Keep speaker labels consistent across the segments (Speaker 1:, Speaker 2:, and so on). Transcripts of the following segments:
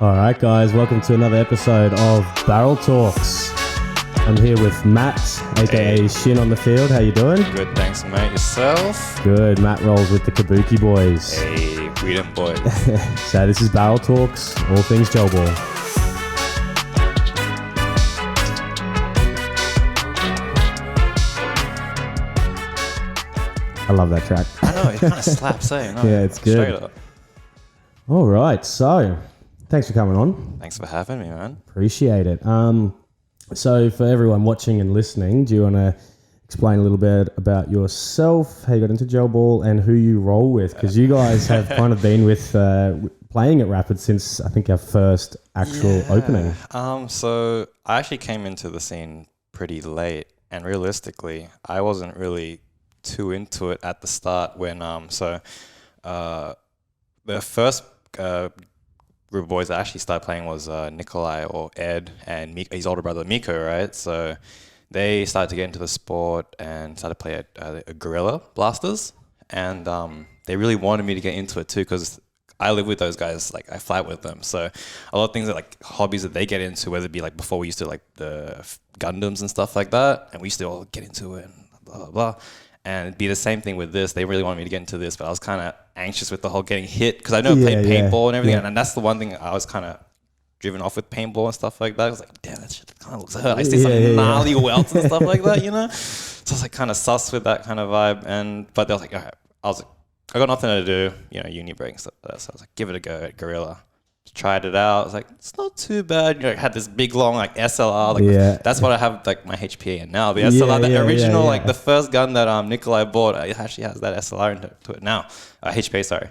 Speaker 1: All right, guys, welcome to another episode of Barreltalks. I'm here with Matt, aka Shinn on the field. How you doing?
Speaker 2: Good, thanks, mate. Yourself?
Speaker 1: Good. Matt rolls with the Kabuki Boys.
Speaker 2: Hey, freedom boy.
Speaker 1: So this is Barreltalks, all things gelball. I love that track.
Speaker 2: I know, it kind of slaps, eh? No,
Speaker 1: Yeah, it's good.
Speaker 2: Straight up.
Speaker 1: All right, so thanks for coming on.
Speaker 2: Thanks for having me, man.
Speaker 1: Appreciate it. So for everyone watching and listening, do you want to explain a little bit about yourself, how you got into gelball, and who you roll with? Because you guys have kind of been with playing at Rapid since I think our first actual opening.
Speaker 2: So I actually came into the scene pretty late, and realistically, I wasn't really too into it at the start when the first group of boys that actually started playing was Nikolai or Ed and his older brother Miko, right? So they started to get into the sport and started to play at Gorilla Blasters, and they really wanted me to get into it too because I live with those guys, like I flat with them. So a lot of things that like hobbies that they get into, whether it be like before we used to like the Gundams and stuff like that, and we used to all get into it and blah, blah, blah. And it'd be the same thing with this. They really wanted me to get into this, but I was kind of anxious with the whole getting hit because I know I played paintball and everything, and that's the one thing I was kind of driven off with paintball and stuff like that. I was like, damn, that shit kind of looks hurt. I see some gnarly welts and stuff like that, you know? So I was like kind of sus with that kind of vibe. But they was like, all right, I was like, I got nothing to do, you know, uni break and stuff like that. So I was like, give it a go at Gorilla. Tried it out. I was like, it's not too bad. You know, it had this big long like SLR. Like that's what I have like my HPA in now. The SLR, the original, like the first gun that Nikolai bought, it actually has that SLR into it now. HPA, sorry.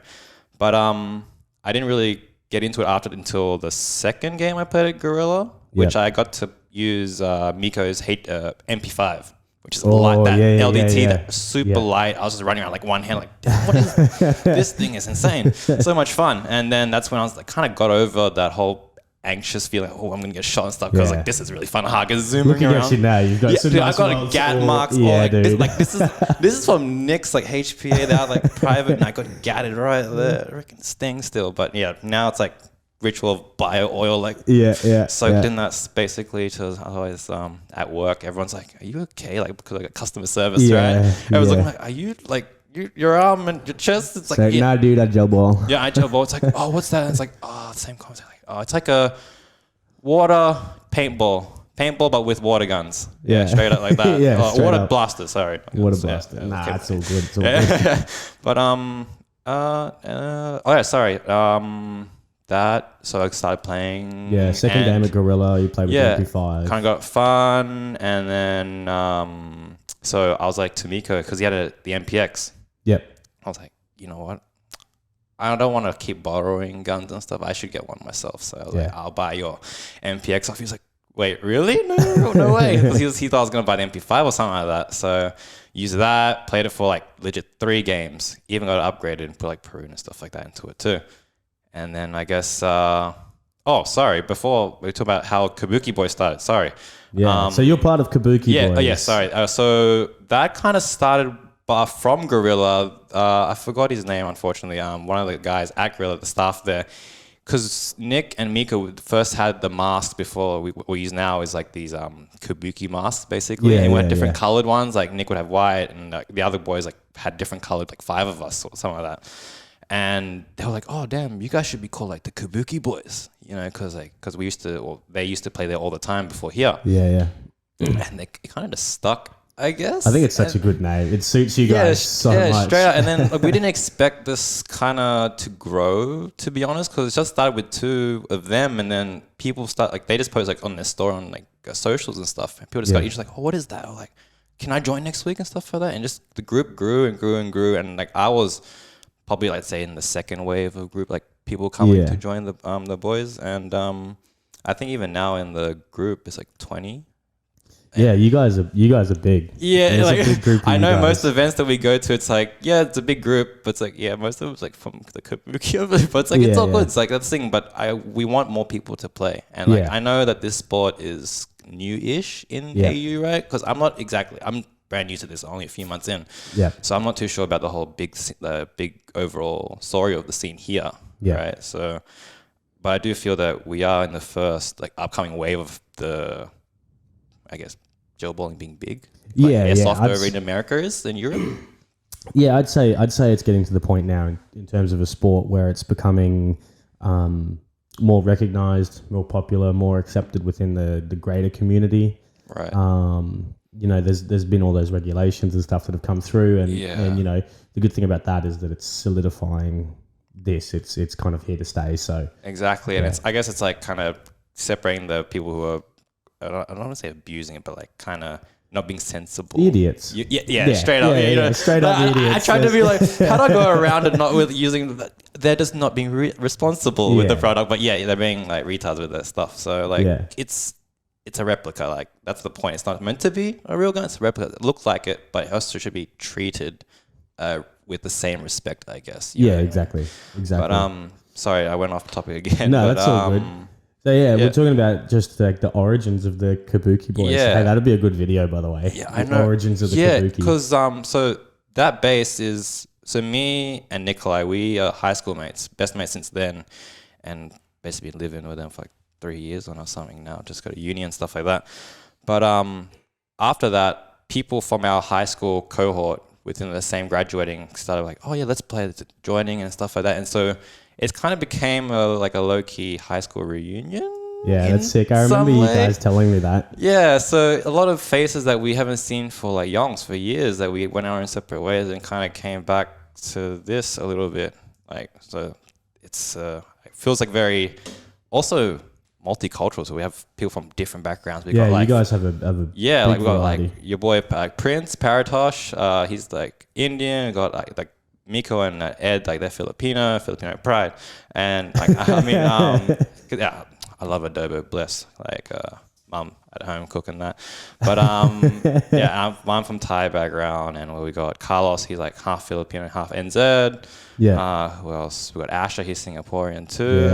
Speaker 2: But I didn't really get into it until the second game I played at Gorilla, which I got to use Miko's MP5. Which is light, that LDT, that super light. I was just running around like one hand, like, damn, what is this thing is insane. So much fun. And then that's when I was like, kind of got over that whole anxious feeling, oh, I'm going to get shot and stuff. Because like, this is really fun. I can zoom around.
Speaker 1: At you now. You've got some
Speaker 2: I've got a GAT marks. This is from Nick's like HPA. They are like private, and I got GATted right there. I reckon sting still. But yeah, now it's like ritual of bio oil, like soaked in that basically. To otherwise at work everyone's like, are you okay? Like because I got customer service, right? Everyone's looking like, are you like your arm and your chest? It's like,
Speaker 1: nah, dude, I gel ball.
Speaker 2: Yeah, I gel ball. It's like, oh, what's that? And it's like, oh, the same concept. Like, oh, it's like a water paintball but with water guns. Yeah, straight up like that. Water blaster. Sorry,
Speaker 1: water blaster. Nah, it's all good. It's all good.
Speaker 2: But so I started playing. Yeah,
Speaker 1: second game at Gorilla, you played with MP5.
Speaker 2: Kind of got fun, and then so I was like to Miko because he had the MPX. Yep. I was like, you know what? I don't want to keep borrowing guns and stuff. I should get one myself. So I was like, I'll buy your MPX off. He was like, wait, really? No way. Because he thought I was going to buy the MP5 or something like that. So used that, played it for like legit 3 games. Even got it upgraded and put like Peru and stuff like that into it too. And then I guess, before we talk about how Kabuki Boys started, sorry.
Speaker 1: Yeah, so you're part of Kabuki Boys.
Speaker 2: Oh, yeah, sorry. So that kind of started from Gorilla. I forgot his name, unfortunately. One of the guys at Gorilla, the staff there. Because Nick and Miko first had the masks before we use now is like these Kabuki masks, basically. And we had different colored ones. Like Nick would have white and the other boys like had different colored, like 5 of us or something like that. And they were like, oh, damn, you guys should be called like the Kabuki Boys, you know, because they used to play there all the time before here.
Speaker 1: Yeah.
Speaker 2: And it kind of just stuck, I guess.
Speaker 1: I think it's such a good name. It suits you guys so much. Yeah,
Speaker 2: straight out. And then we didn't expect this kind of to grow, to be honest, because it just started with 2 of them. And then people they just post like on their store on like socials and stuff. And people just got each like, oh, what is that? Or like, can I join next week and stuff like that? And just the group grew and grew and grew. And like I was probably like say in the second wave of group, like people coming to join the boys, and I think even now in the group it's like 20.
Speaker 1: Yeah, you guys are big.
Speaker 2: Yeah, like, a big group. I know most events that we go to, it's like it's a big group, but it's like most of it's like from the Kabuki, but it's like it's all good. It's like that's the thing, but we want more people to play, and like I know that this sport is new-ish in AU, right? Because I'm brand new to this, only a few months in. Yeah. So I'm not too sure about the whole big overall story of the scene here. Yeah. Right. So but I do feel that we are in the first like upcoming wave of the, I guess, gelballing being big. Like airsoft over in America is in Europe.
Speaker 1: Yeah, I'd say it's getting to the point now in terms of a sport where it's becoming more recognized, more popular, more accepted within the greater community.
Speaker 2: Right.
Speaker 1: You know, there's been all those regulations and stuff that have come through, and you know, the good thing about that is that it's solidifying this. It's kind of here to stay. So
Speaker 2: exactly, and I guess it's like kind of separating the people who are, I don't want to say abusing it, but like kind of not being sensible.
Speaker 1: Idiots.
Speaker 2: Straight up. You know,
Speaker 1: straight up idiots.
Speaker 2: I tried to be like, how do I go around it not with using, they're just not being responsible with the product, but they're being like retards with their stuff. So like, it's a replica. Like that's the point. It's not meant to be a real gun. It's a replica. It looks like it, but it also should be treated with the same respect, I guess. You know?
Speaker 1: Exactly.
Speaker 2: But sorry, I went off topic again.
Speaker 1: No,
Speaker 2: but,
Speaker 1: that's all good. So we're talking about just like the origins of the Kabuki Boys.
Speaker 2: Yeah.
Speaker 1: Hey, that'd be a good video, by the way.
Speaker 2: Yeah,
Speaker 1: the
Speaker 2: I know.
Speaker 1: Origins of the Kabuki.
Speaker 2: Yeah, because so that base is, so me and Nikolai, we are high school mates, best mates since then, and basically been living with them for like 3 years or something now. Just go to uni and stuff like that. But after that, people from our high school cohort within the same graduating started like, oh yeah, let's play, joining and stuff like that. And so it kind of became like a low-key high school reunion.
Speaker 1: Yeah, that's sick. I remember you guys telling me that.
Speaker 2: Yeah, so a lot of faces that we haven't seen for like yonks for years, that we went our own separate ways and kind of came back to this a little bit. Like, so it's it feels like very also multicultural. So we have people from different backgrounds. We got, like,
Speaker 1: you guys have a
Speaker 2: like we got
Speaker 1: variety.
Speaker 2: like your boy Prince Paratosh. He's like Indian. We got like Miko and Ed, like they're Filipino pride, and like I mean, I love adobo, bless, like mum at home cooking that, but I'm from Thai background, and we got Carlos, he's like half Filipino, half NZ. Who else? We got Asher, he's Singaporean too.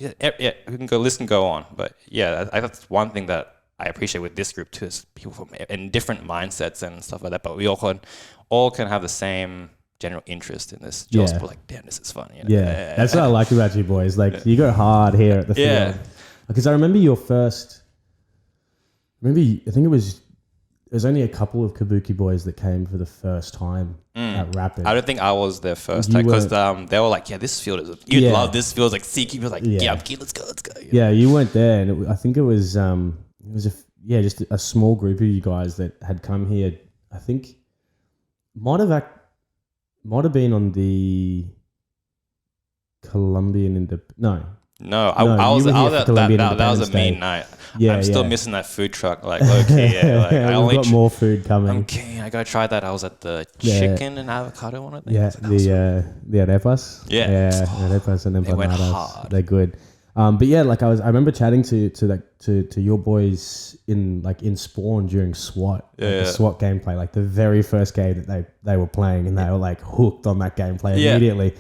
Speaker 2: We can go list and go on, but that's one thing that I appreciate with this group too, is people from in different mindsets and stuff like that, but we all can have the same general interest in this. Just like, damn, this is fun. You know?
Speaker 1: That's what I like about you boys. Like, you go hard here at the field. Because I remember your first. I think it was only a couple of Kabuki Boys that came for the first time at Rapid.
Speaker 2: I don't think I was their first time, because they were like, this field is. You'd love this field. Like Seeky was like, I'm keen. Let's go. You know?
Speaker 1: You weren't there, and I think it was just a small group of you guys that had come here. I think might have been on the Colombian
Speaker 2: No, I was at that was a mean night. I'm still missing that food truck, like low key. Like,
Speaker 1: we've got more food coming.
Speaker 2: I'm keen. I gotta try that. I was at the chicken and avocado one, I think.
Speaker 1: The arepas. Arepas and empanadas.
Speaker 2: They went hard.
Speaker 1: They're good. But like I remember chatting to your boys in Spawn during SWAT, the SWAT gameplay, like the very first game that they were playing, and they were like hooked on that gameplay immediately.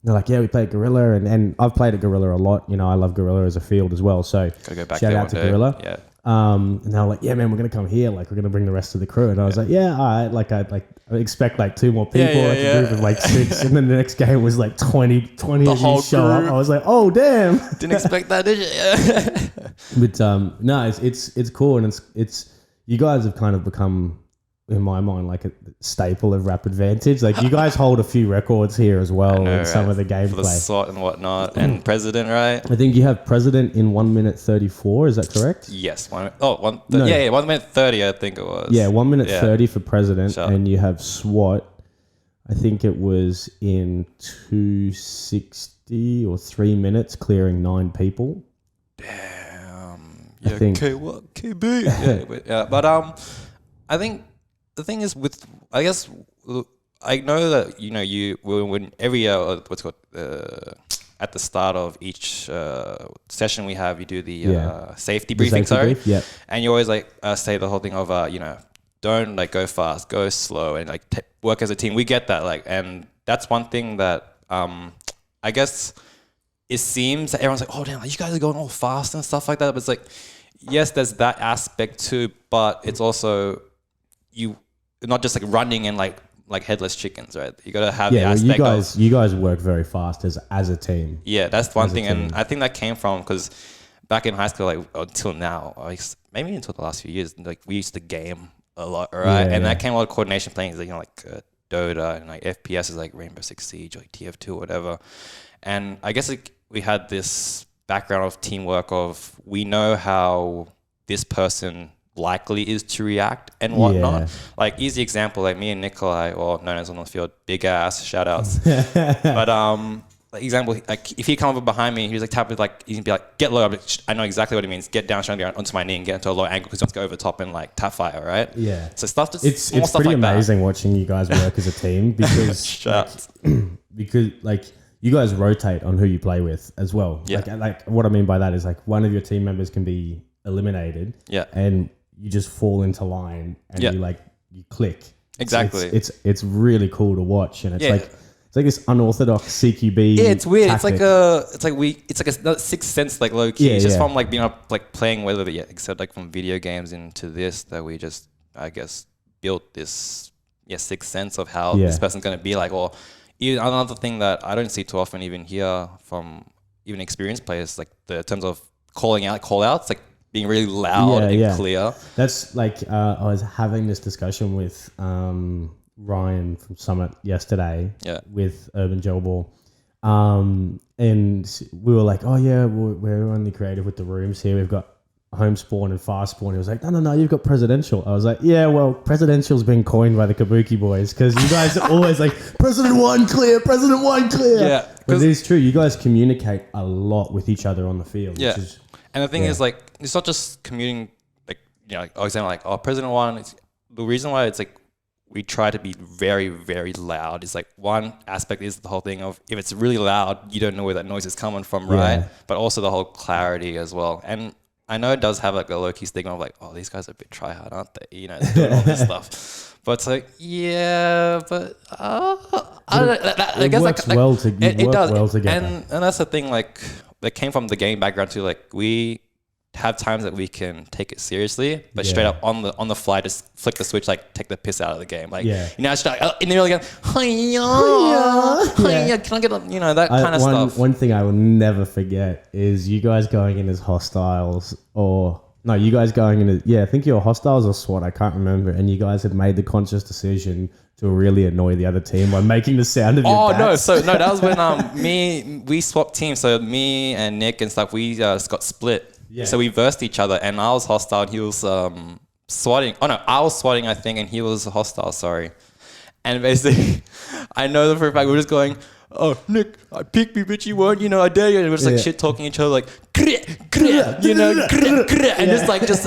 Speaker 1: They're like, we played Gorilla, and I've played at Gorilla a lot. You know, I love Gorilla as a field as well. So
Speaker 2: go back
Speaker 1: shout out to Gorilla.
Speaker 2: Yeah.
Speaker 1: And they were like, man, we're gonna come here. Like, we're gonna bring the rest of the crew. And I was like, all right. Like, I expect like 2 more people, like a group of like 6. And then the next game was like 20
Speaker 2: the
Speaker 1: of
Speaker 2: whole
Speaker 1: you show up.
Speaker 2: group.
Speaker 1: I was like, oh damn.
Speaker 2: Didn't expect that, did you?
Speaker 1: But no, it's cool, and it's you guys have kind of become, in my mind, like a staple of Rapid Vantage. Like, you guys hold a few records here as well in some of the gameplay.
Speaker 2: For the SWAT and whatnot, and President, right?
Speaker 1: I think you have President in 1 minute 34. Is that correct?
Speaker 2: Yes. 1 minute 30, I think it was.
Speaker 1: Yeah, 1 minute 30 for President, and you have SWAT. I think it was in 260 or 3 minutes, clearing 9 people.
Speaker 2: Damn.
Speaker 1: I think.
Speaker 2: KB. But I think. The thing is I guess I know that you when every what's called at the start of each session we have, you do the safety briefing, and you always like say the whole thing of don't like go fast, go slow, and like work as a team. We get that, like, and that's one thing that I guess it seems that everyone's like, oh damn, you guys are going all fast and stuff like that, but it's like, yes, there's that aspect too, but it's also you not just like running and like like headless chickens, right? You got to have
Speaker 1: Yeah,
Speaker 2: the
Speaker 1: well,
Speaker 2: aspect
Speaker 1: you guys work very fast as a team.
Speaker 2: yeah, that's one thing. And I think that came from, because back in high school, like until now, maybe until the last few years, like we used to game a lot, right?
Speaker 1: Yeah,
Speaker 2: and that came a lot of coordination playing, like Dota and like FPS is like Rainbow Six Siege, like TF2 or whatever. And I guess we had this background of teamwork of we know how this person likely is to react and whatnot.
Speaker 1: Yeah.
Speaker 2: Like easy example, like me and Nikolai, or known as on the field, big ass, shout outs. But like example, like if he come over behind me, he's like tap it, like he'd be like, get low. I know exactly what it means. Get down, straight onto my knee and get into a low angle because he wants to go over top and like tap fire, right?
Speaker 1: Yeah.
Speaker 2: So stuff just
Speaker 1: It's
Speaker 2: stuff
Speaker 1: pretty
Speaker 2: like
Speaker 1: amazing watching you guys work as a team because because like you guys rotate on who you play with as well.
Speaker 2: Yeah.
Speaker 1: Like what I mean by that is like one of your team members can be eliminated.
Speaker 2: Yeah.
Speaker 1: And you just fall into line and you click.
Speaker 2: Exactly.
Speaker 1: It's really cool to watch, and it's like this unorthodox CQB.
Speaker 2: Yeah, it's weird.
Speaker 1: Tactic.
Speaker 2: It's like a sixth sense, like low key.
Speaker 1: Yeah,
Speaker 2: it's just
Speaker 1: yeah.
Speaker 2: from like being up, like playing except like from video games into this, that we just, I guess, built this sixth sense of how this person's gonna be like. Or even another thing that I don't see too often, even here from even experienced players, like the terms of call outs, like being really loud and clear. That's
Speaker 1: like I was having this discussion with Ryan from Summit yesterday with Urban Gelball. And we were like, oh yeah, we're only creative with the rooms here. We've got home spawn and fast spawn. He was like, no, you've got presidential. I was like, yeah, well, presidential's been coined by the Kabuki Boys because you guys are always like, President 1 clear, President 1 clear.
Speaker 2: Yeah.
Speaker 1: But it is true. You guys communicate a lot with each other on the field.
Speaker 2: Yeah.
Speaker 1: Which is,
Speaker 2: and the thing is, like, it's not just commuting, like, like, example, like, President 1, the reason why it's like, we try to be very, very loud is like one aspect is the whole thing of if it's really loud, you don't know where that noise is coming from, right? But also the whole clarity as well. And I know it does have like a low-key stigma of like, oh, these guys are a bit try-hard, aren't they? They're doing all this stuff. But it's like, yeah, but I guess
Speaker 1: works
Speaker 2: like
Speaker 1: well to
Speaker 2: it does.
Speaker 1: Well together.
Speaker 2: And that's the thing, like, that came from the game background too. Like, we have times that we can take it seriously, but straight up on the fly, just flick the switch, like take the piss out of the game. Like, it's like in the early game, can I get that kind of stuff.
Speaker 1: One thing I will never forget is you guys going in as hostiles, or no, you guys going in as, I think you were hostiles or SWAT, I can't remember, and you guys had made the conscious decision to really annoy the other team by making the sound of your bats.
Speaker 2: That was when we swapped teams. So me and Nick and stuff, we got split. Yeah. So we versed each other, and I was hostile and he was swatting. Oh no, I was swatting, I think, and he was hostile, sorry. And basically, I know that for a fact, we're just going, oh, Nick, I picked me, bitch, you won't, I dare you. And we're just like shit talking each other, like, and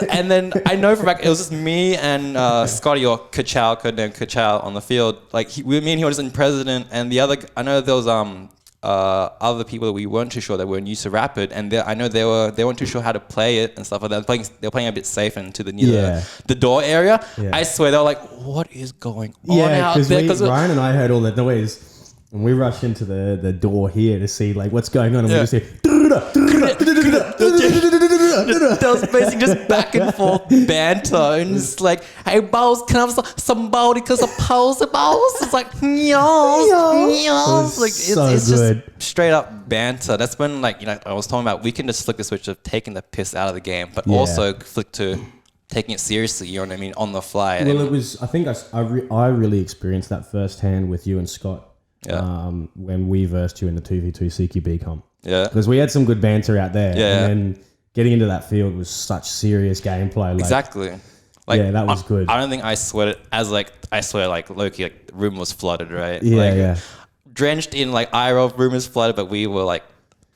Speaker 2: and then I know for a fact, it was just me and Scotty, or Kachow, codenamed Kachow, on the field. Like, me and he were just in president, and the other, I know there was other people that we weren't too sure that weren't used to Rapid, and I know they weren't too sure how to play it and stuff like that. They were playing a bit safe and to the near the door area. Yeah. I swear they were like, "What is going on out there?" Because
Speaker 1: Ryan and I heard all that noise, and we rushed into the door here to see like what's going on, and we just hear.
Speaker 2: That was basically just back and forth banter, and it's like, hey, balls, can I have somebody because of pose balls? It's like, like it's just straight up banter. That's when, like, I was talking about, we can just flick the switch of taking the piss out of the game, but also flick to taking it seriously, you know what I mean, on the fly.
Speaker 1: Well, it was, I think I really experienced that firsthand with you and Scott when we versed you in the 2v2 CQB comp. Yeah. Because we had some good banter out there. Yeah. And then getting into that field was such serious gameplay. Like,
Speaker 2: exactly. Like,
Speaker 1: that was good.
Speaker 2: I don't think I sweated as like, I swear like low-key, like the room was flooded, right?
Speaker 1: Yeah,
Speaker 2: drenched in like IRL, room was flooded, but we were like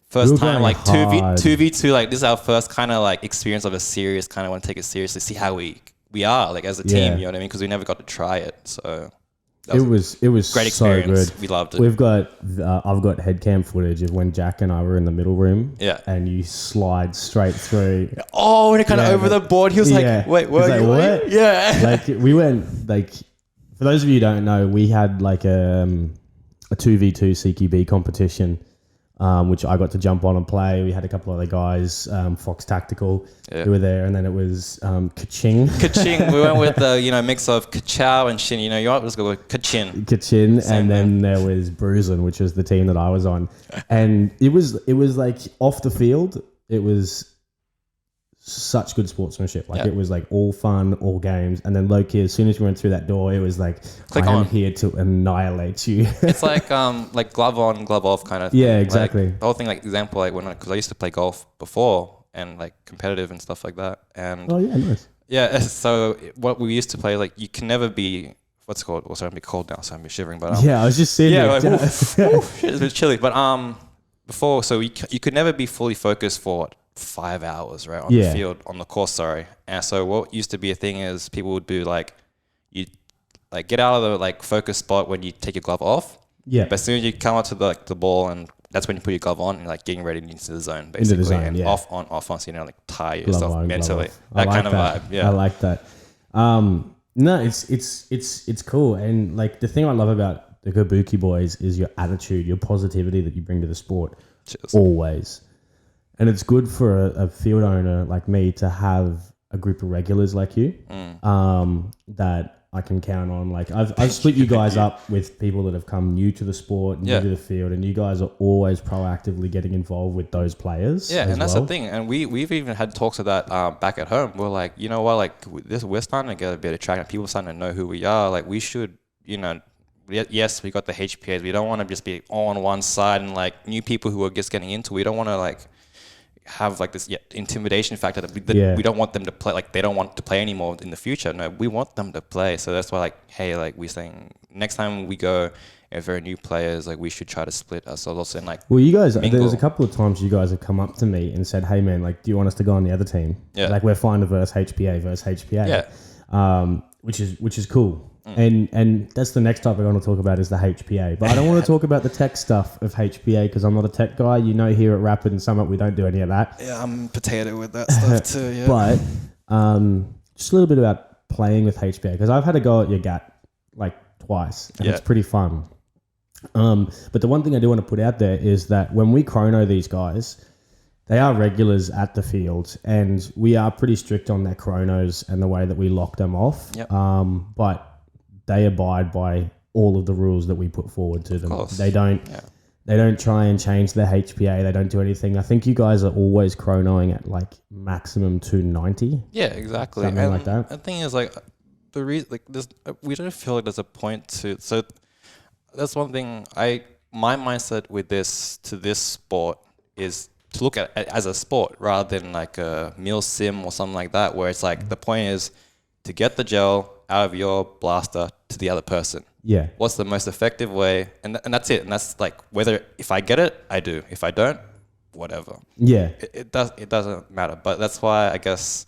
Speaker 2: first time like 2v2, like this is our first kind of like experience of a serious kind of want to take it seriously, see how we are like as a team, you know what I mean? Because we never got to try it, so
Speaker 1: it was
Speaker 2: great experience.
Speaker 1: So good.
Speaker 2: We loved it.
Speaker 1: I've got headcam footage of when Jack and I were in the middle room.
Speaker 2: Yeah.
Speaker 1: And you slide straight through.
Speaker 2: Oh, and it kind of over the board. He was like, "Wait, what?" Yeah.
Speaker 1: Like we went like, for those of you who don't know, we had like a 2v2 CQB competition which I got to jump on and play. We had a couple other guys, Fox Tactical, who were there, and then it was Kaching.
Speaker 2: Kaching. We went with the mix of Kachow and Shinn. You know what? Let's go with Kachin.
Speaker 1: Kachin, and then there was Bruisin, which was the team that I was on, and it was like off the field. It was such good sportsmanship. Like it was like all fun, all games, and then low key. As soon as we went through that door, it was like
Speaker 2: Click
Speaker 1: I am
Speaker 2: on.
Speaker 1: here to annihilate you.
Speaker 2: It's like glove on, glove off kind of thing.
Speaker 1: Yeah, exactly.
Speaker 2: Like, the whole thing, like example, like because I used to play golf before and like competitive and stuff like that. And
Speaker 1: Oh yeah, nice.
Speaker 2: yeah, so what we used to play, like you can never be what's it called? Well, sorry, I'm a bit cold now, so I'm shivering. But
Speaker 1: Yeah, I was just saying.
Speaker 2: yeah, like, oof, shit, it's a bit chilly. But before, so you could never be fully focused for what, 5 hours, right, on the field, on the course, sorry. And so what used to be a thing is people would do like, you like get out of the like focus spot when you take your glove off.
Speaker 1: Yeah.
Speaker 2: But as soon as you come out to the ball, and that's when you put your glove on and like getting ready into the zone, basically.
Speaker 1: Into the zone,
Speaker 2: and
Speaker 1: yeah.
Speaker 2: off on, so you know, like tie
Speaker 1: Glove
Speaker 2: yourself
Speaker 1: on,
Speaker 2: mentally.
Speaker 1: glove off.
Speaker 2: That
Speaker 1: I like
Speaker 2: kind of vibe. Yeah.
Speaker 1: I like that. No, it's cool. And like the thing I love about the Kabuki Boys is your attitude, your positivity that you bring to the sport.
Speaker 2: Cheers.
Speaker 1: Always. And it's good for a field owner like me to have a group of regulars like you that I can count on. Like I've split you guys up with people that have come new to the sport, new to the field, and you guys are always proactively getting involved with those players.
Speaker 2: Yeah, and that's the thing. And we've even had talks of that back at home. We're like, you know what, like we're starting to get a bit of traction. People are starting to know who we are. Like we should, you know, yes, we got the HPAs. We don't want to just be all on one side and like new people who are just getting into it. We don't want to like have like this intimidation factor that we don't want them to play, like they don't want to play anymore in the future. No, we want them to play. So that's why like, hey, like we're saying next time we go, if there are new players, like we should try to split ourselves also and like
Speaker 1: well, you guys,
Speaker 2: mingle.
Speaker 1: there's a couple of times you guys have come up to me and said, hey man, like do you want us to go on the other team?
Speaker 2: Yeah.
Speaker 1: Like we're fine to versus HPA.
Speaker 2: Yeah.
Speaker 1: Which is cool. And that's the next topic I want to talk about is the HPA. But I don't want to talk about the tech stuff of HPA because I'm not a tech guy. You know, here at Rapid and Summit, we don't do any of that.
Speaker 2: Yeah, I'm potato with that stuff too. Yeah.
Speaker 1: But just a little bit about playing with HPA because I've had a go at your GAT like twice and it's pretty fun. But the one thing I do want to put out there is that when we chrono these guys, they are regulars at the field and we are pretty strict on their chronos and the way that we lock them off.
Speaker 2: Yep.
Speaker 1: But they abide by all of the rules that we put forward to them. They don't try and change their HPA. They don't do anything. I think you guys are always chronoing at like maximum 290.
Speaker 2: Yeah, exactly.
Speaker 1: Something like that.
Speaker 2: The thing is like the reason like this, we don't feel like there's a point to. So that's one thing. My mindset with this sport is to look at it as a sport rather than like a meal sim or something like that, where it's like the point is to get the gel out of your blaster to the other person.
Speaker 1: Yeah.
Speaker 2: What's the most effective way? And that's it. And that's like whether if I get it, I do. If I don't, whatever.
Speaker 1: Yeah.
Speaker 2: It doesn't matter. But that's why I guess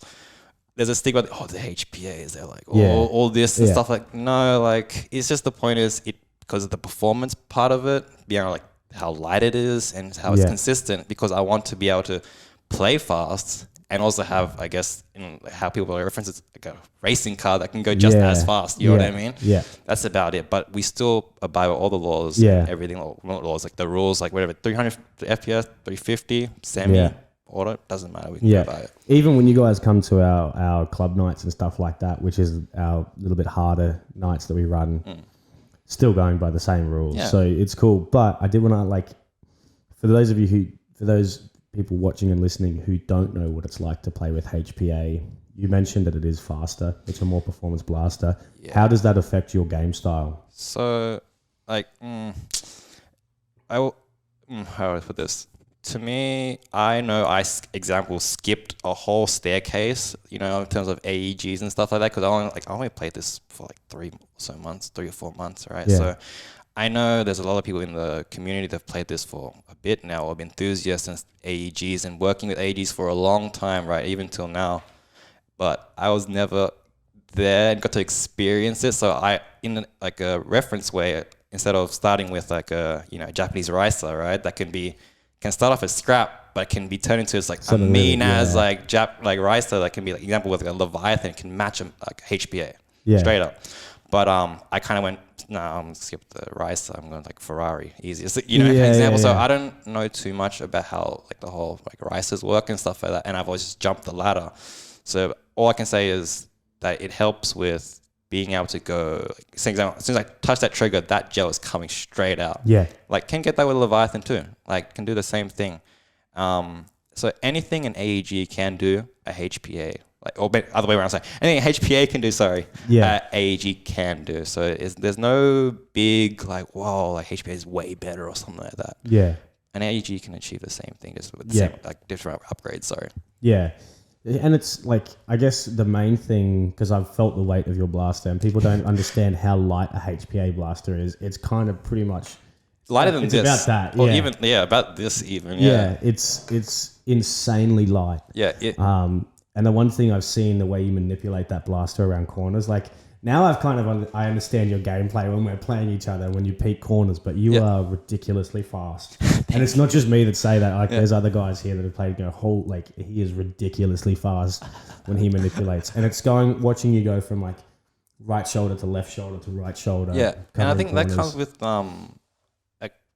Speaker 2: there's a stigma. The HPAs. They're like all this and stuff. Like no, like it's just the point is it because of the performance part of it, beyond like how light it is and how it's consistent. Because I want to be able to play fast. And also have, I guess, in how people reference it, like a racing car that can go just as fast. You know what I mean?
Speaker 1: Yeah.
Speaker 2: That's about it. But we still abide by all the laws.
Speaker 1: Yeah.
Speaker 2: And everything, not laws, like the rules, like whatever, 300 FPS, 350, semi, auto, doesn't matter. We can go by it.
Speaker 1: Even when you guys come to our club nights and stuff like that, which is our little bit harder nights that we run, still going by the same rules.
Speaker 2: Yeah.
Speaker 1: So it's cool. But I did want to like, for those people watching and listening who don't know what it's like to play with HPA, you mentioned that it is faster. It's a more performance blaster. Yeah. How does that affect your game style?
Speaker 2: So, like, how do I put this? To me, I know example, skipped a whole staircase, you know, in terms of Aegs and stuff like that, because I only played this for like 3 or 4 months, right?
Speaker 1: Yeah.
Speaker 2: So I know there's a lot of people in the community that have played this for a bit now, or enthusiasts in Aegs and working with Aegs for a long time, right, even till now. But I was never there and got to experience it. So in like a reference way, instead of starting with like a Japanese ricer, right, that can start off as scrap, but it can be turned into this like a mean as like ricer that can be like example with like a Leviathan can match like HPA straight up. But I kind of went I'm skip the rice. I'm going like Ferrari, easiest, example. So I don't know too much about how like the whole like rices work and stuff like that. And I've always just jumped the ladder. So all I can say is that it helps with being able to go, like, as soon as I touch that trigger, that gel is coming straight out.
Speaker 1: Yeah.
Speaker 2: Like, can get that with Leviathan too. Like, can do the same thing. So anything an AEG can do, a HPA, like, or other way around, sorry. Anything HPA can do, AEG can do. So there's no big, like, whoa, like HPA is way better or something like that.
Speaker 1: Yeah.
Speaker 2: An AEG can achieve the same thing, just with the same, like, different upgrades, sorry.
Speaker 1: Yeah. And it's like, I guess the main thing, because I've felt the weight of your blaster and people don't understand how light a HPA blaster is. It's kind of pretty much
Speaker 2: lighter than
Speaker 1: it's
Speaker 2: this.
Speaker 1: About that.
Speaker 2: Or
Speaker 1: yeah.
Speaker 2: even, about this even.
Speaker 1: Yeah. It's insanely light.
Speaker 2: Yeah.
Speaker 1: And the one thing I've seen, the way you manipulate that blaster around corners, like now I've kind of, I understand your gameplay when we're playing each other, when you peek corners, but you are ridiculously fast. And it's not just me that say that. Like there's other guys here that have played, like he is ridiculously fast when he manipulates. And it's watching you go from like right shoulder to left shoulder to right shoulder.
Speaker 2: Yeah. And I think
Speaker 1: corners.
Speaker 2: that comes with,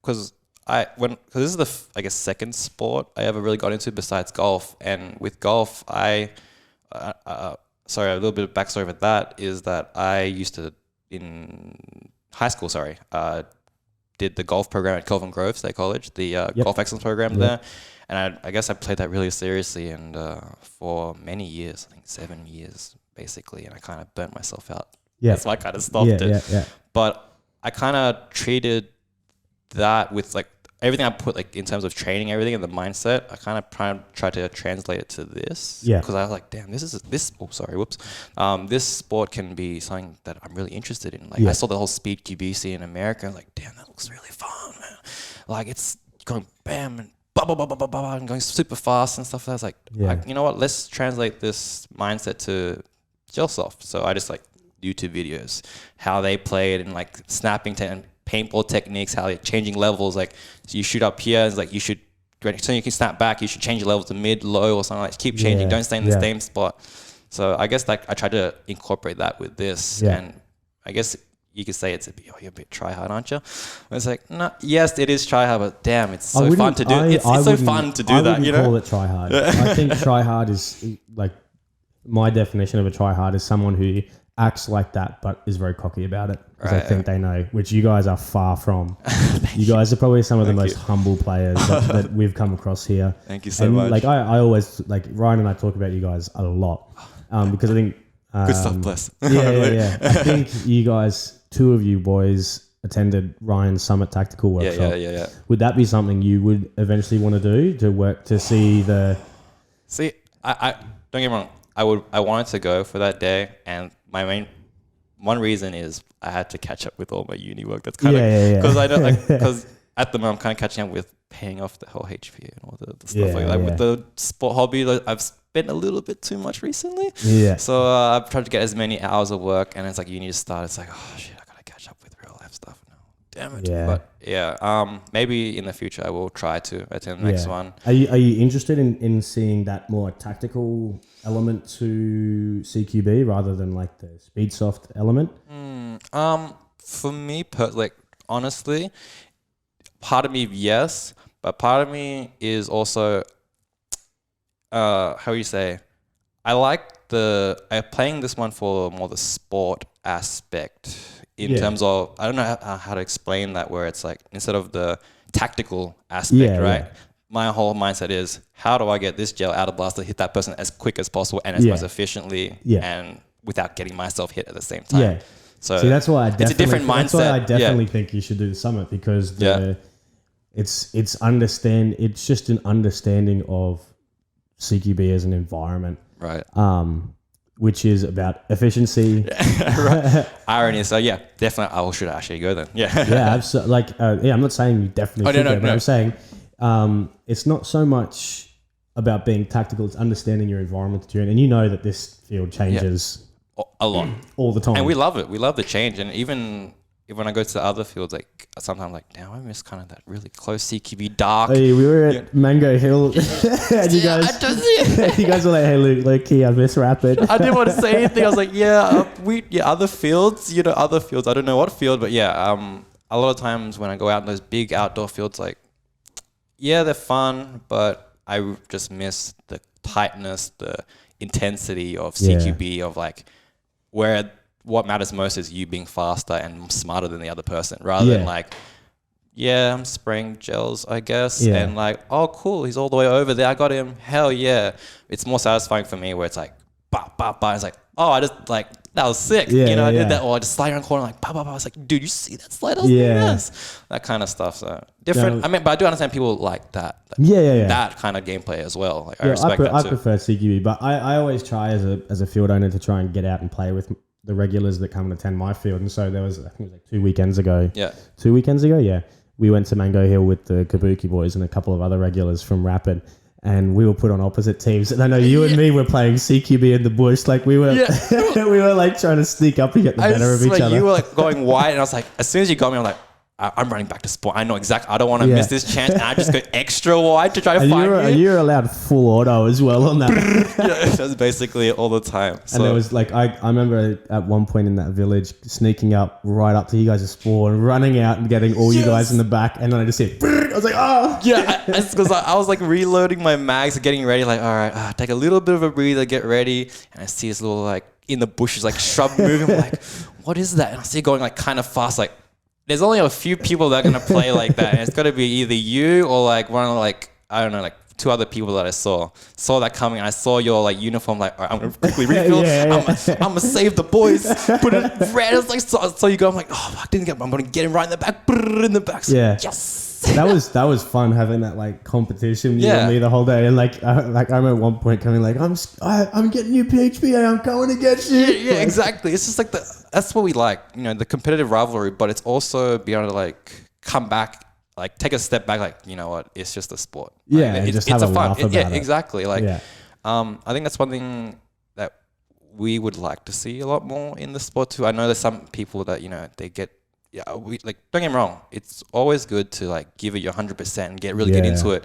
Speaker 2: because this is the, I guess, second sport I ever really got into besides golf. And with golf, sorry, a little bit of backstory with that is that I used to, in high school, did the golf program at Kelvin Grove State College, the golf excellence program there. And I guess I played that really seriously and for many years, I think 7 years basically, and I kind of burnt myself out.
Speaker 1: Yeah.
Speaker 2: That's why I kind of stopped it.
Speaker 1: Yeah.
Speaker 2: But I kind of treated that with like everything I put like in terms of training, everything and the mindset, I kind of tried to translate it to this.
Speaker 1: Yeah.
Speaker 2: Because I was like, damn, this. This sport can be something that I'm really interested in. Like I saw the whole speed QBC in America. I was like, damn, that looks really fun, man. Like it's going bam and blah, blah, blah, blah, blah, blah, and going super fast and stuff. I was like, you know what? Let's translate this mindset to Gelsoft. So I just like YouTube videos, how they play it and like snapping and paintball techniques, how they're changing levels. Like, so you shoot up here, it's like you should, so you can snap back, you should change your level to mid, low, or something like that. Keep changing, don't stay in the same spot. So I guess like I tried to incorporate that with this, and I guess you could say it's you're a bit try hard, aren't you? And it's like, no, yes, it is try hard, but damn, it's so fun to do. It's so fun to do that. You know,
Speaker 1: call it try hard. I think try hard is like my definition of a try hard is someone who acts like that but is very cocky about it because they think they know, which you guys are far from. You guys are probably some of the most humble players that we've come across here.
Speaker 2: Thank you so much.
Speaker 1: Like I always, like Ryan and I talk about you guys a lot because I think
Speaker 2: good stuff, bless.
Speaker 1: Yeah. I think you guys, two of you boys, attended Ryan's Summit Tactical Workshop.
Speaker 2: Yeah.
Speaker 1: Would that be something you would eventually want to do, to work to see the?
Speaker 2: See, I don't get me wrong. I wanted to go for that day, and my one reason is I had to catch up with all my uni work. That's kind of because I don't because at the moment I'm kind of catching up with paying off the whole HPA and all the stuff like that. With the sport hobby, like, I've spent a little bit too much recently. Yeah. So I've tried to get as many hours of work, and it's like uni to start. It's like, oh shit, I gotta catch up with real life stuff now. Damn it. Yeah. But maybe in the future I will try to attend the next one.
Speaker 1: Are you interested in seeing that more tactical element to CQB rather than like the speed soft element?
Speaker 2: For me, like honestly, part of me yes, but part of me is also how you say, I like playing this one for more the sport aspect in terms of, I don't know how to explain that, where it's like instead of the tactical aspect, right? My whole mindset is, how do I get this gel out of blaster, hit that person as quick as possible and as most efficiently and without getting myself hit at the same time. Yeah. So see,
Speaker 1: that's why
Speaker 2: it's a different mindset.
Speaker 1: That's why I definitely think you should do the summit, because it's just an understanding of CQB as an environment. Right. Which is about efficiency.
Speaker 2: Right. Irony. So yeah, definitely I should actually go then. Yeah.
Speaker 1: Absolutely. Like, I'm not saying you definitely should go, but I'm saying it's not so much about being tactical, it's understanding your environment that you're in. And you know that this field changes
Speaker 2: a lot
Speaker 1: all the time.
Speaker 2: And we love it. We love the change. And even when I go to the other fields, like sometimes like, damn, I miss kind of that really close CQB dark.
Speaker 1: Hey, we were at Mango Hill, and you guys were like, "Hey, low key, I miss Rapid."
Speaker 2: I didn't want to say anything. I was like, other fields, other fields. I don't know what field, but yeah, a lot of times when I go out in those big outdoor fields, like, yeah, they're fun, but I just miss the tightness, the intensity of CQB, of like where what matters most is you being faster and smarter than the other person, rather than like, yeah, I'm spraying gels, I guess, and like, oh, cool, he's all the way over there, I got him, hell yeah. It's more satisfying for me where it's like, bah, bah, bah. It's like, oh, I just like, that was sick, I did that, or I just slide around the corner like, bah, bah, bah. I was like, dude, you see that slide? That kind of stuff. So different. I mean, but I do understand people like that. That kind of gameplay as well. Like, I respect that too.
Speaker 1: I prefer CQB, but I always try as a field owner to try and get out and play with the regulars that come and attend my field. And so there was, I think it was like 2 weekends ago. Yeah. 2 weekends ago, yeah. We went to Mango Hill with the Kabuki Boys and a couple of other regulars from Rapid. And we were put on opposite teams. And I know you and me were playing CQB in the bush. Like we were we were like trying to sneak up and get the better of each other. You
Speaker 2: were like going wide. And I was like, as soon as you got me, I'm like, I'm running back to spawn. I know exactly. I don't want to miss this chance. And I just go extra wide to try to find you.
Speaker 1: You're allowed full auto as well on that.
Speaker 2: That's basically all the time. So.
Speaker 1: And there was like, I remember at one point in that village sneaking up right up to you guys' spawn, running out and getting all you guys in the back. And then I just hit, I was like, oh.
Speaker 2: Yeah, because I was like reloading my mags, getting ready. Like, all right, take a little bit of a breather, get ready. And I see this little like in the bushes, like shrub moving. I'm like, what is that? And I see it going like kind of fast, like, there's only a few people that are going to play like that. And it's got to be either you or like one of like, I don't know, like 2 other people that I saw that coming. I saw your like uniform, like, all right, I'm going to quickly refill. I'm going to save the boys. Put it red. It's like, so you go, I'm like, oh, I didn't get him. I'm going to get him right in the back. In the back. So, yes.
Speaker 1: That was fun having that like competition you and me the whole day. And like I remember at one point coming like, I'm getting you PHPA. I'm going to get you.
Speaker 2: Yeah, exactly. It's just like that's what we like, the competitive rivalry, but it's also being able to like come back, like take a step back, like, you know what, it's just a sport.
Speaker 1: Yeah,
Speaker 2: like,
Speaker 1: it's a fun.
Speaker 2: Yeah, exactly. Like, I think that's one thing that we would like to see a lot more in the sport too. I know there's some people that, they get, we like, don't get me wrong, it's always good to like give it your 100% and get into it.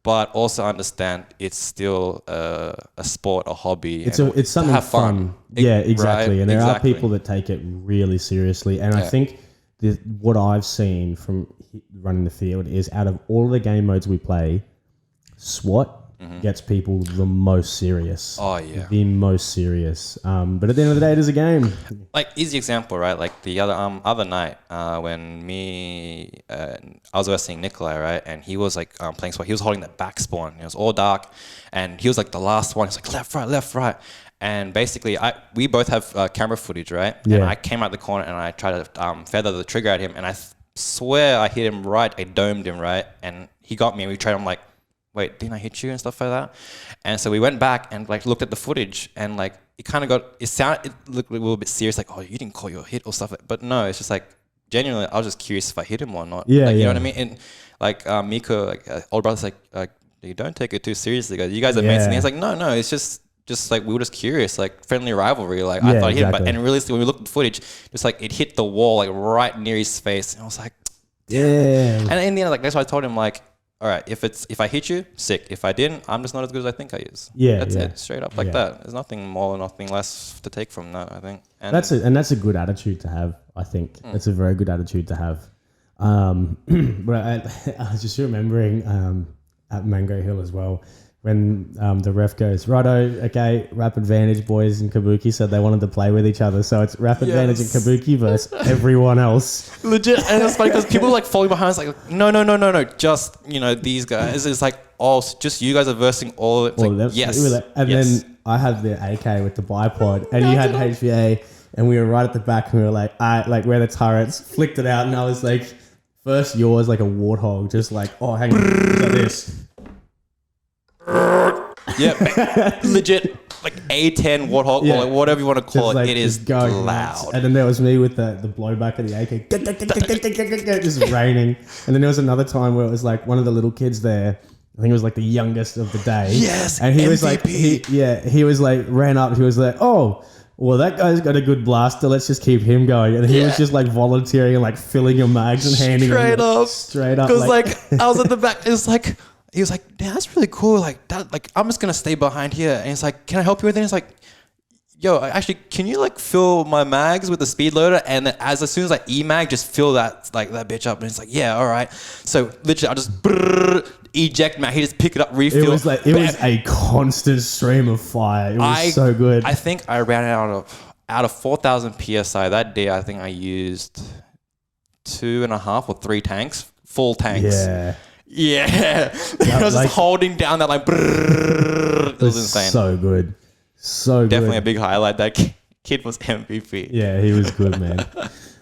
Speaker 2: But also understand it's still a sport, a hobby.
Speaker 1: It's something have fun. Yeah, exactly. Right? And there are people that take it really seriously. And I think what I've seen from running the field is out of all the game modes we play, SWAT gets people the most serious.
Speaker 2: Oh, yeah.
Speaker 1: The most serious. But at the end of the day, it is a game.
Speaker 2: Like, easy example, right? Like the other night when I was versing Nikolai, right? And he was like playing SWAT. He was holding that back spawn. It was all dark. And he was like the last one. He's like left, right. And basically, we both have camera footage, right? Yeah. And I came out the corner and I tried to feather the trigger at him. And I swear I hit him right. I domed him, right? And he got me. And we tried. I'm like, wait, didn't I hit you and stuff like that? And so we went back and like looked at the footage and like it looked a little bit serious, like, oh, you didn't call your hit or stuff like that. But no, it's just like genuinely, I was just curious if I hit him or not. Yeah, like, you know what I mean? And like Miko, like older brother's like, you don't take it too seriously, guys. You guys are mates. And he's like, no, it's just like we were just curious, like friendly rivalry. Like I thought he hit him, and really when we looked at the footage, just like it hit the wall like right near his face, and I was like, damn. And in the end, like that's why I told him like, all right, if I hit you, sick. If I didn't, I'm just not as good as I think I is. Yeah, that's it, straight up like that. There's nothing more, nothing less to take from that, I think. And
Speaker 1: that's a good attitude to have. I think that's a very good attitude to have. But I was just remembering at Mango Hill as well when the ref goes, righto, okay, Rapid Vantage boys and Kabuki said they wanted to play with each other, so it's Rapid Vantage and Kabuki versus everyone else.
Speaker 2: Legit, and it's funny because people are like falling behind. It's like, no, just these guys. It's like, oh, just you guys are versing all. It's like, yes,
Speaker 1: then I had the AK with the bipod, and you had HVA, and we were right at the back, and we were like, like where the turrets flicked it out, and I was like, first yours like a warthog, just like, oh, hang on, like this.
Speaker 2: Yeah, legit, like A10 warthog or like whatever you want to call it. It is loud.
Speaker 1: Nuts. And then there was me with the blowback of the AK, just raining. And then there was another time where it was like one of the little kids there. I think it was like the youngest of the day.
Speaker 2: Yes,
Speaker 1: and he
Speaker 2: MVP.
Speaker 1: Was like, he was like ran up. He was like, oh, well, that guy's got a good blaster. Let's just keep him going. And he was just like volunteering and like filling your mags and handing them straight up.
Speaker 2: Because like I was at the back. It was like he was like, "Damn, that's really cool. Like that. Like I'm just gonna stay behind here." And he's like, "Can I help you with it?" And it's like, "Yo, actually, can you like fill my mags with the speed loader?" And then as soon as I E-mag, just fill that bitch up. And it's like, "Yeah, all right." So literally, I just eject mag. He just pick it up, refill.
Speaker 1: It was like was a constant stream of fire. It was so good.
Speaker 2: I think I ran out of 4,000 psi that day. I think I used 2.5 or 3 tanks, full tanks. Yeah. I was just holding down that like. It was insane.
Speaker 1: So good. So
Speaker 2: definitely
Speaker 1: good.
Speaker 2: A big highlight. That kid was MVP.
Speaker 1: Yeah, he was good, man.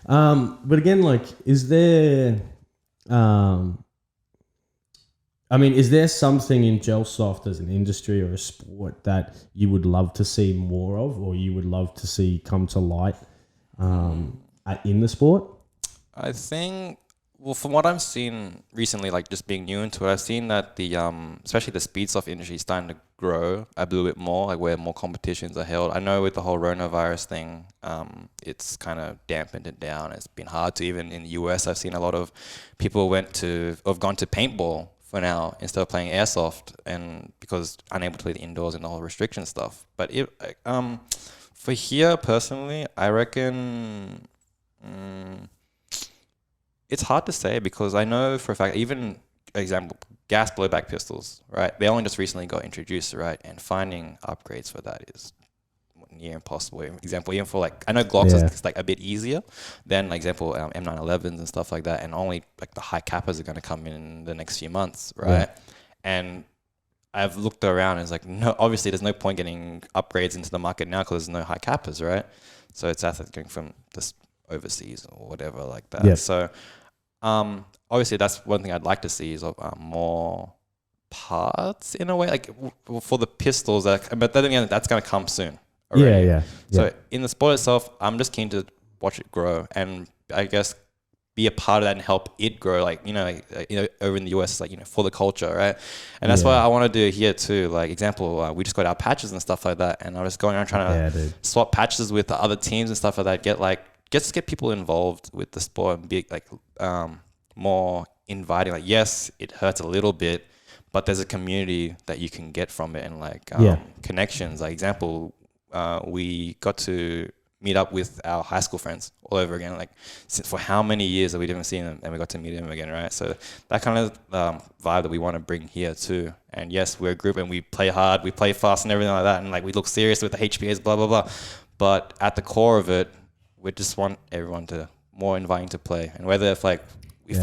Speaker 1: But again, like, is there is there something in Gelsoft as an industry or a sport that you would love to see more of, or you would love to see come to light in the sport? I
Speaker 2: think, well, from what I've seen recently, like just being new into it, I've seen that the especially the speedsoft industry is starting to grow a little bit more, like where more competitions are held. I know with the whole coronavirus thing, it's kind of dampened it down. It's been hard to, even in the US, I've seen a lot of people have gone to paintball for now instead of playing airsoft, and because unable to play the indoors and the whole restriction stuff. But for here personally, I reckon it's hard to say, because I know for a fact, even example, gas blowback pistols, right? They only just recently got introduced, right? And finding upgrades for that is near impossible. Example, even for like, I know Glocks is like a bit easier than, like, example, M911s and stuff like that, and only like the high cappers are going to come in the next few months, right? And I've looked around and it's like, no, obviously there's no point getting upgrades into the market now because there's no high cappers, right? So it's assets going from this overseas or whatever like that. So obviously that's one thing I'd like to see is more parts in a way, like for the pistols, but then again, that's going to come soon already. So in the sport itself, I'm just keen to watch it grow, and I guess be a part of that and help it grow, like, over in the US, like, for the culture, right? And that's what I want to do here too. Like, example, we just got our patches and stuff like that, and I'm just going around trying to swap patches with the other teams and stuff like that, just get people involved with the sport and be like more inviting. Like, yes, it hurts a little bit, but there's a community that you can get from it, and like connections. Like, example, we got to meet up with our high school friends all over again, like for how many years that we didn't see them, and we got to meet them again, right? So that kind of vibe that we want to bring here too. And yes, we're a group and we play hard, we play fast and everything like that, and like we look serious with the HPAs, blah blah blah. But at the core of it, we just want everyone to more inviting to play. And whether if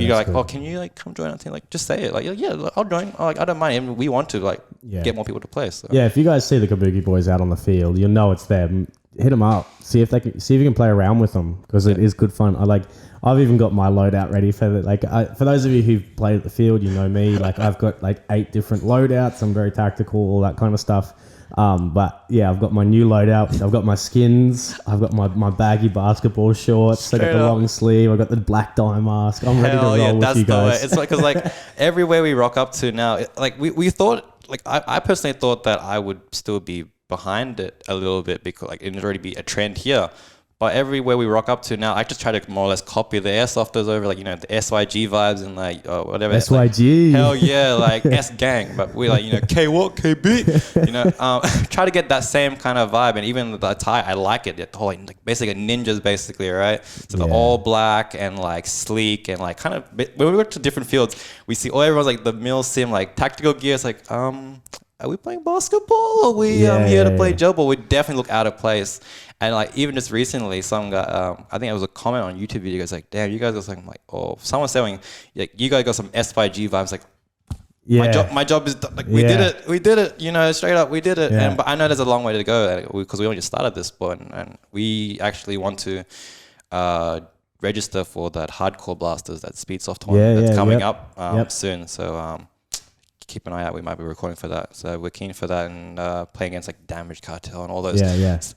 Speaker 2: you're like, oh, can you like come join our team? Like, just say it. Like, yeah, I'll join. Like, I don't mind. And we want to get more people to play. So. Yeah,
Speaker 1: if you guys see the Kabuki Boys out on the field, you'll know it's them. Hit them up. See if you can play around with them, because it is good fun. I've even got my loadout ready for that. Like, for those of you who've played at the field, you know me. Like, I've got like 8 different loadouts. I'm very tactical, all that kind of stuff. But yeah, I've got my new loadout. I've got my skins. I've got my baggy basketball shorts. I got the long sleeve. I've got the black dye mask. I'm ready to roll with you guys.
Speaker 2: It's like, because everywhere we rock up to now, we thought, I personally thought that I would still be behind it a little bit, because it would already be a trend here. But everywhere we rock up to now, I just try to more or less copy the airsofters over, the SYG vibes and whatever.
Speaker 1: SYG.
Speaker 2: Hell yeah, S gang. But we K what, KB. Try to get that same kind of vibe. And even the attire, I like it. The whole basically ninjas, basically, right? So the all black and sleek and kind of, when we go to different fields, we see everyone's the mil sim tactical gear. It's are we playing basketball, or are we here to play gelball? We definitely look out of place. And even just recently, some guy, I think it was a comment on YouTube video, goes damn, you guys got something someone saying, you guys got some SYG vibes. My job is we did it, straight up, we did it. Yeah. But I know there's a long way to go, because we only just started this sport, and we actually want to register for that hardcore blasters, that speedsoft tournament that's coming up soon. So keep an eye out. We might be recording for that, so we're keen for that, and playing against Damage Cartel and all those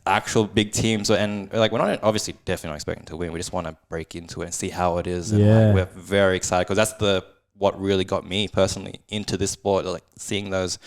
Speaker 2: actual big teams. And we're not obviously definitely not expecting to win. We just want to break into it and see how it is. And we're very excited, because that's what really got me personally into this sport. Like seeing those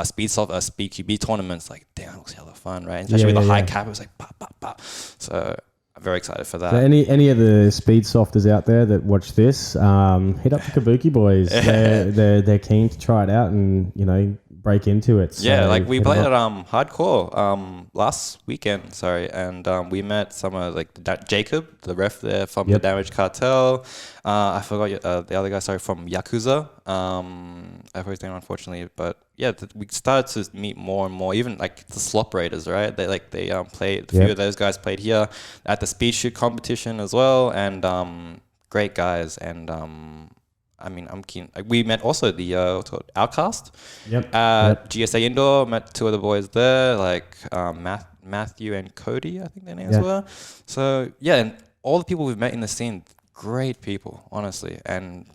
Speaker 2: speed QB tournaments, like damn, it looks hella fun, right? Especially with the high cap, it was like pop, pop, pop. So I'm very excited for that.
Speaker 1: So any of the speed softers out there that watch this, hit up the Kabuki Boys. They're keen to try it out and break into it. So
Speaker 2: yeah, like we played at Hardcore last weekend, and we met some of like Jacob, the ref there from the Damage Cartel. I forgot the other guy, from Yakuza. I forgot his name, unfortunately, but yeah, we started to meet more and more. Even like the Slop Raiders, right? They played. A few of those guys played here at the speed shoot competition as well, and great guys. And I mean, I'm keen. Like, we met also the Outcast at GSA Indoor. Met two of the boys there, like Matthew and Cody, I think their names were. So yeah, and all the people we've met in the scene, great people, honestly, and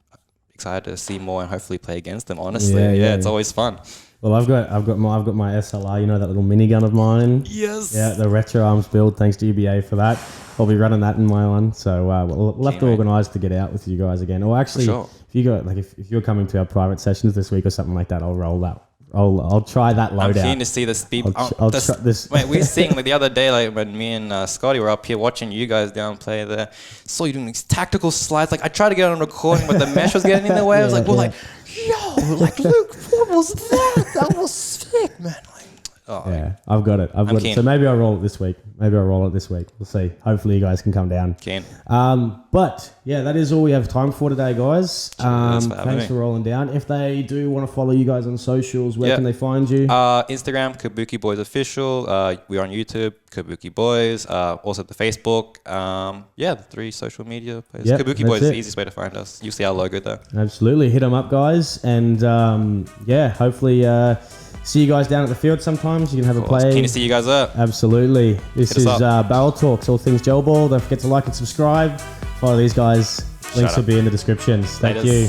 Speaker 2: excited to see more and hopefully play against them. Honestly, it's always fun.
Speaker 1: Well, I've got my SLR, that little minigun of mine.
Speaker 2: Yes.
Speaker 1: Yeah, the retro arms build. Thanks to UBA for that. I'll be running that in my one. So we'll have to organise to get out with you guys again. Or actually, if you got if you're coming to our private sessions this week or something like that, I'll roll that. I'll try that loadout.
Speaker 2: I'm keen to see the speed.
Speaker 1: I'll try this.
Speaker 2: Mate, we were seeing like the other day, like when me and Scotty were up here watching you guys down play there. Saw you doing these tactical slides. Like I tried to get on recording, but the mesh was getting in the way. I was like, yo, like Luke, what was that? That was sick, man.
Speaker 1: I've got it. I've got it. So maybe I'll roll it this week. We'll see. Hopefully you guys can come down.
Speaker 2: Keen.
Speaker 1: But yeah, that is all we have time for today, guys. Thanks for rolling down. If they do want to follow you guys on socials, where can they find you?
Speaker 2: Instagram, Kabuki Boys Official. We're on YouTube, Kabuki Boys. Also the Facebook. The 3 social media places. Kabuki Boys is the easiest way to find us. You see our logo there.
Speaker 1: Absolutely. Hit them up, guys. And hopefully... see you guys down at the field sometimes. You can have a play.
Speaker 2: Keen to see you guys up.
Speaker 1: Absolutely. This is Barreltalks, all things gelball. Don't forget to like and subscribe. Follow these guys. Links will be in the descriptions. Thank you.